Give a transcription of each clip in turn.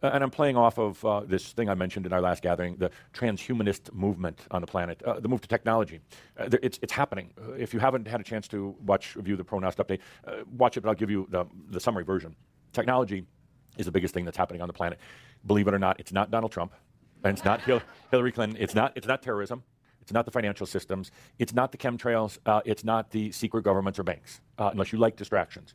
And I'm playing off of this thing I mentioned in our last gathering, the transhumanist movement on the planet, the move to technology. It's happening. If you haven't had a chance to review the Pronost update, watch it, but I'll give you the summary version. Technology is the biggest thing that's happening on the planet. Believe it or not, it's not Donald Trump, and it's not Hillary Clinton. It's not terrorism. It's not the financial systems. It's not the chemtrails. It's not the secret governments or banks, unless you like distractions.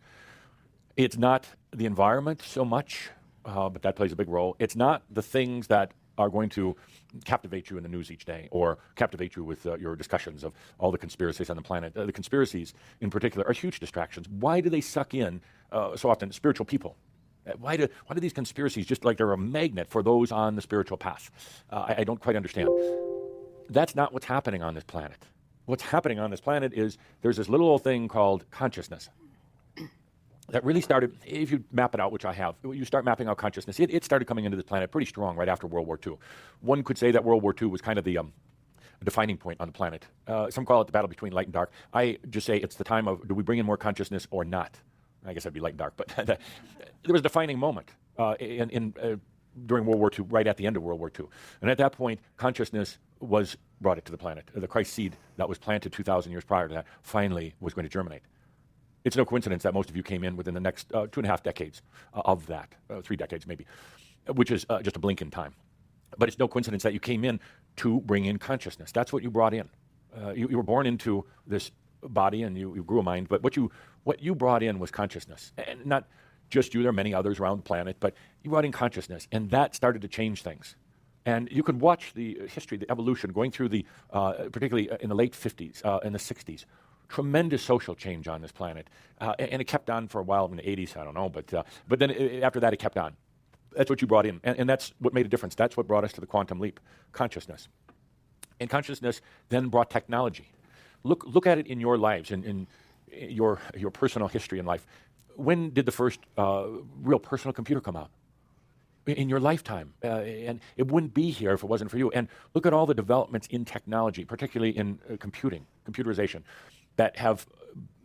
It's not the environment so much, but that plays a big role. It's not the things that are going to captivate you in the news each day or captivate you with your discussions of all the conspiracies on the planet. The conspiracies, in particular, are huge distractions. Why do they suck in so often spiritual people? Why do these conspiracies, just like they're a magnet for those on the spiritual path? I don't quite understand. That's not what's happening on this planet. What's happening on this planet is there's this little old thing called consciousness that really started, if you map it out, which I have, you start mapping out consciousness, it started coming into this planet pretty strong right after World War II. One could say that World War II was kind of the defining point on the planet. Some call it the battle between light and dark. I just say it's the time of, do we bring in more consciousness or not? I guess that'd be light and dark, but there was a defining moment during World War II, right at the end of World War II. And at that point, consciousness was brought into the planet. The Christ seed that was planted 2,000 years prior to that finally was going to germinate. It's no coincidence that most of you came in within the next 2.5 decades of that, 3 decades maybe, which is just a blink in time. But it's no coincidence that you came in to bring in consciousness. That's what you brought in. You were born into this body and you grew a mind, but what you brought in was consciousness. And not just you, there are many others around the planet, but you brought in consciousness, and that started to change things. And you could watch the history, the evolution, going through particularly in the late 50s and the 60s, tremendous social change on this planet. And it kept on for a while in the 80s, I don't know, but then after that it kept on. That's what you brought in, and that's what made a difference. That's what brought us to the quantum leap, consciousness. And consciousness then brought technology. Look at it in your lives, in your personal history in life. When did the first real personal computer come out? In your lifetime, and it wouldn't be here if it wasn't for you. And look at all the developments in technology, particularly in computerization, that have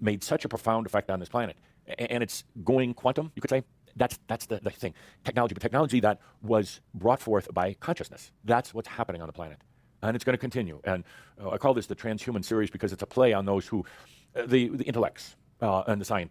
made such a profound effect on this planet. And it's going quantum, you could say. That's the thing. Technology, but technology that was brought forth by consciousness. That's what's happening on the planet. And it's going to continue. And I call this the transhuman series because it's a play on those who, the intellects and the scientists.